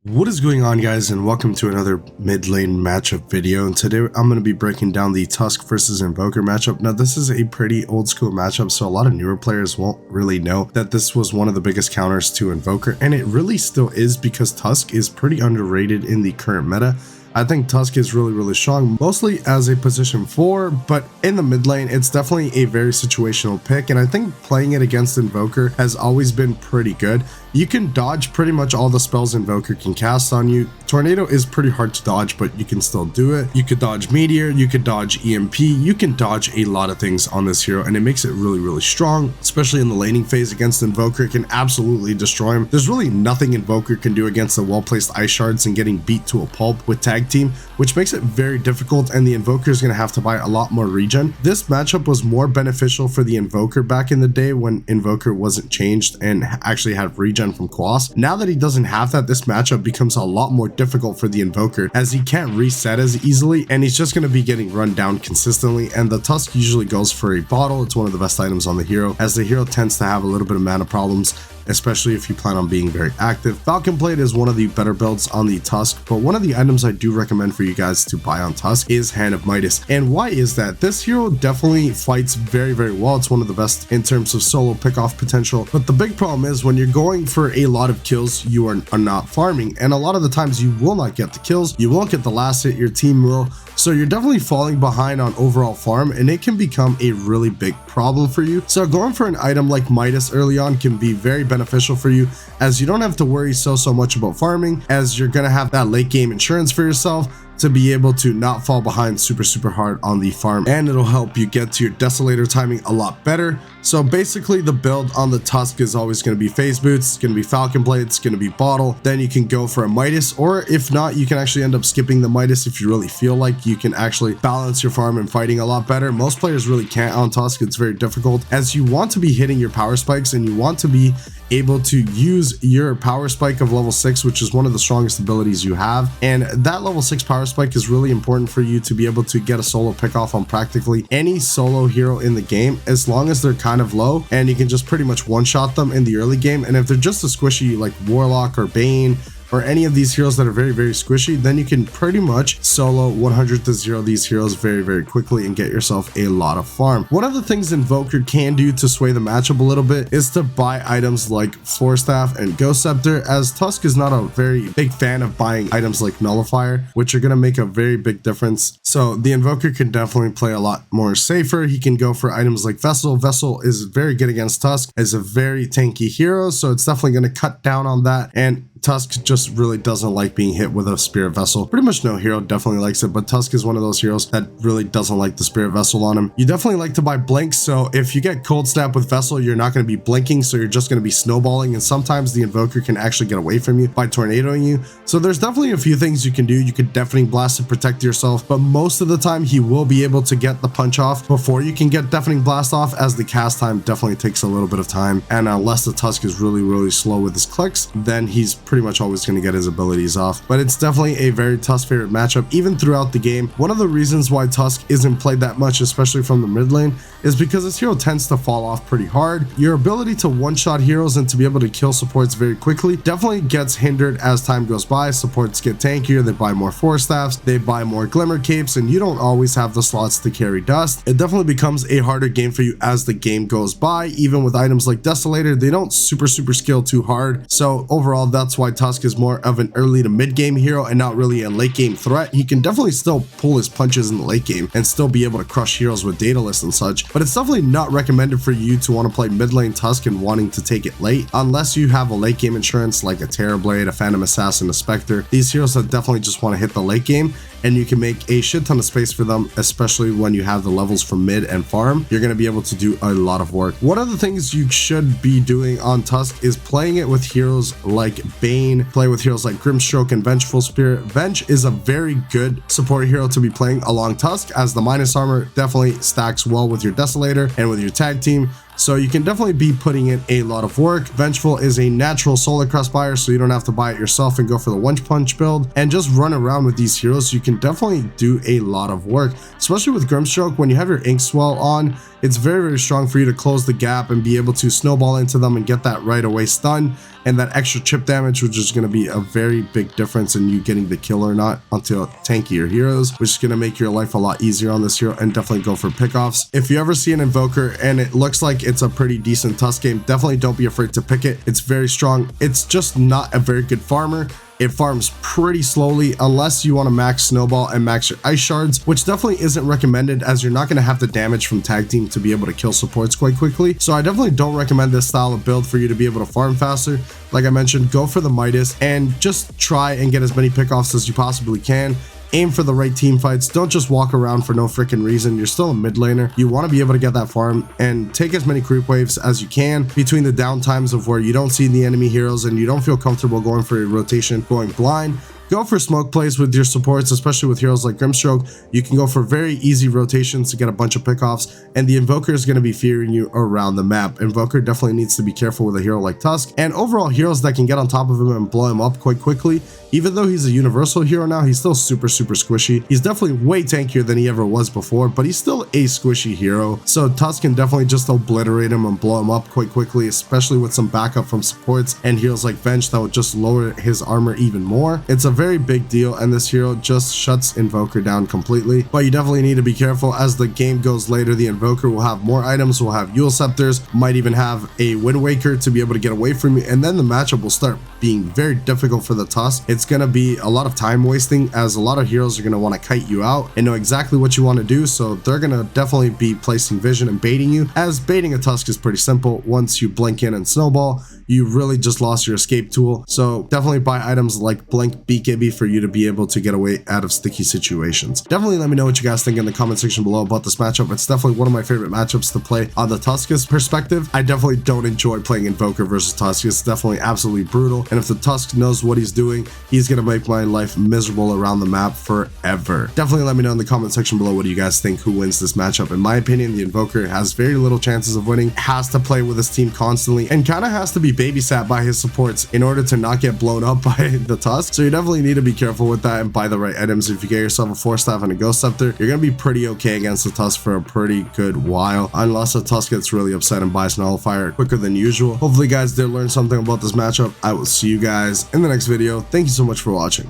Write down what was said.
What is going on, guys, and welcome to another mid lane matchup video. And today I'm going to be breaking down the TUSK versus INVOKER matchup. Now, this is a pretty old school matchup, so a lot of newer players won't really know that this was one of the biggest counters to INVOKER, and it really still is because TUSK is pretty underrated in the current meta. I think TUSK is really strong, mostly as a position 4, but in the mid lane, it's definitely a very situational pick, and I think playing it against INVOKER has always been pretty good. You can dodge pretty much all the spells INVOKER can cast on you. Tornado is pretty hard to dodge, but you can still do it. You could dodge Meteor, you could dodge EMP, you can dodge a lot of things on this hero, and it makes it really strong, especially in the laning phase against INVOKER. It can absolutely destroy him. There's really nothing INVOKER can do against the well-placed ice shards and getting beat to a pulp with tag team, which makes it very difficult, and the INVOKER is going to have to buy a lot more regen. This matchup was more beneficial for the INVOKER back in the day when INVOKER wasn't changed and actually had regen from Quas. Now that he doesn't have that, this matchup becomes a lot more difficult for the INVOKER as he can't reset as easily, and he's just going to be getting run down consistently. And the TUSK usually goes for a bottle. It's one of the best items on the hero, as the hero tends to have a little bit of mana problems, especially if you plan on being very active. Falcon Blade is one of the better builds on the TUSK, but one of the items I do recommend for you guys to buy on TUSK is Hand of Midas. And why is that? This hero definitely fights very well. It's one of the best in terms of solo pick-off potential, but the big problem is when you're going for a lot of kills, you are not farming, and a lot of the times you will not get the kills, you won't get the last hit, your team will. So you're definitely falling behind on overall farm, and it can become a really big problem for you. So going for an item like Midas early on can be very beneficial for you, as you don't have to worry so much about farming, as you're gonna have that late game insurance for yourself to be able to not fall behind super hard on the farm, and it'll help you get to your Desolator timing a lot better. So basically the build on the TUSK is always going to be Phase Boots, it's going to be Falcon Blade, it's going to be Bottle, then you can go for a Midas, or if not, you can actually end up skipping the Midas if you really feel like you can actually balance your farm and fighting a lot better. Most players really can't on TUSK. It's very difficult, as you want to be hitting your power spikes and you want to be able to use your power spike of level 6, which is one of the strongest abilities you have, and that level 6 power spike is really important for you to be able to get a solo pick off on practically any solo hero in the game, as long as they're kind of low, and you can just pretty much one-shot them in the early game. And if they're just a squishy like Warlock or Bane or any of these heroes that are very squishy, then you can pretty much solo 100 to 0 these heroes very quickly and get yourself a lot of farm. One of the things INVOKER can do to sway the matchup a little bit is to buy items like Force Staff and Ghost Scepter, as TUSK is not a very big fan of buying items like Nullifier, which are going to make a very big difference. So the INVOKER can definitely play a lot more safer. He can go for items like Vessel. Vessel is very good against TUSK, is a very tanky hero, so it's definitely going to cut down on that. And TUSK just really doesn't like being hit with a Spirit Vessel. Pretty much no hero definitely likes it, but TUSK is one of those heroes that really doesn't like the Spirit Vessel on him. You definitely like to buy Blink, so if you get Cold Snap with Vessel, you're not going to be blinking, so you're just going to be snowballing, and sometimes the INVOKER can actually get away from you by tornadoing you. So there's definitely a few things you can do. You could definitely blast to protect yourself, but most of the time he will be able to get the punch off before you can get Deafening Blast off, as the cast time definitely takes a little bit of time, and unless the TUSK is really slow with his clicks, then he's pretty much always going to get his abilities off. But it's definitely a very TUSK favorite matchup even throughout the game. One of the reasons why TUSK isn't played that much, especially from the mid lane, is because this hero tends to fall off pretty hard. Your ability to one-shot heroes and to be able to kill supports very quickly definitely gets hindered as time goes by. Supports get tankier, they buy more Force Staffs, they buy more Glimmer Capes, and you don't always have the slots to carry Dust. It definitely becomes a harder game for you as the game goes by. Even with items like Desolator, they don't super skill too hard. So overall, that's why TUSK is more of an early to mid game hero and not really a late game threat. He can definitely still pull his punches in the late game and still be able to crush heroes with Daedalus and such, but it's definitely not recommended for you to want to play mid lane TUSK and wanting to take it late, unless you have a late game insurance like a Terrorblade, a Phantom Assassin, a Spectre. These heroes that definitely just want to hit the late game, and you can make a shit ton of space for them, especially when you have the levels for mid and farm. You're going to be able to do a lot of work. One of the things you should be doing on TUSK is playing it with heroes like Bane, play with heroes like Grimstroke and Vengeful Spirit. Venge is a very good support hero to be playing along TUSK, as the minus armor definitely stacks well with your Desolator and with your tag team, So you can definitely be putting in a lot of work. Vengeful is a natural solar crest buyer, so you don't have to buy it yourself and go for the one punch build and just run around with these heroes. You can definitely do a lot of work, especially with Grimstroke. When you have your ink swell on, it's very strong for you to close the gap and be able to snowball into them and get that right away stun and that extra chip damage, which is going to be a very big difference in you getting the kill or not onto tankier heroes, which is going to make your life a lot easier on this hero. And definitely go for pickoffs. If you ever see an Invoker and it looks like it's a pretty decent TUSK game, definitely don't be afraid to pick it. It's very strong. It's just not a very good farmer. It farms pretty slowly unless you want to max snowball and max your ice shards, which definitely isn't recommended as you're not going to have the damage from tag team to be able to kill supports quite quickly. So I definitely don't recommend this style of build for you to be able to farm faster. Like I mentioned, go for the Midas and just try and get as many pickoffs as you possibly can. Aim for the right team fights. Don't just walk around for no freaking reason. You're still a mid laner. You want to be able to get that farm and take as many creep waves as you can between the downtimes of where you don't see the enemy heroes and you don't feel comfortable going for a rotation, going blind. Go for smoke plays with your supports, especially with heroes like Grimstroke. You can go for very easy rotations to get a bunch of pickoffs, and the Invoker is going to be fearing you around the map. Invoker definitely needs to be careful with a hero like TUSK, and overall heroes that can get on top of him and blow him up quite quickly. Even though he's a universal hero now, he's still super squishy. He's definitely way tankier than he ever was before, but he's still a squishy hero. So TUSK can definitely just obliterate him and blow him up quite quickly, especially with some backup from supports and heroes like Venge that would just lower his armor even more. It's a very big deal, and this hero just shuts Invoker down completely. But you definitely need to be careful as the game goes later. The Invoker will have more items, will have Yule Scepters, might even have a Wind Waker to be able to get away from you, and then the matchup will start being very difficult for the TUSK. It's going to be a lot of time wasting as a lot of heroes are going to want to kite you out and know exactly what you want to do, so they're going to definitely be placing vision and baiting you, as baiting a TUSK is pretty simple. Once you blink in and snowball, you really just lost your escape tool. So definitely buy items like Blink, BKB for you to be able to get away out of sticky situations. Definitely let me know what you guys think in the comment section below about this matchup. It's definitely one of my favorite matchups to play on the TUSK's perspective. I definitely don't enjoy playing Invoker versus TUSK. It's definitely absolutely brutal, and if the TUSK knows what he's doing, he's gonna make my life miserable around the map forever. Definitely let me know in the comment section below, what do you guys think, who wins this matchup? In my opinion, the Invoker has very little chances of winning, has to play with his team constantly, and kind of has to be babysat by his supports in order to not get blown up by the TUSK. So you definitely need to be careful with that and buy the right items. If you get yourself a 4-staff and a Ghost Scepter, you're gonna be pretty okay against the TUSK for a pretty good while, unless the TUSK gets really upset and buys Nullifier quicker than usual. Hopefully guys did learn something about this matchup. I will see you guys in the next video. Thank you so much for watching.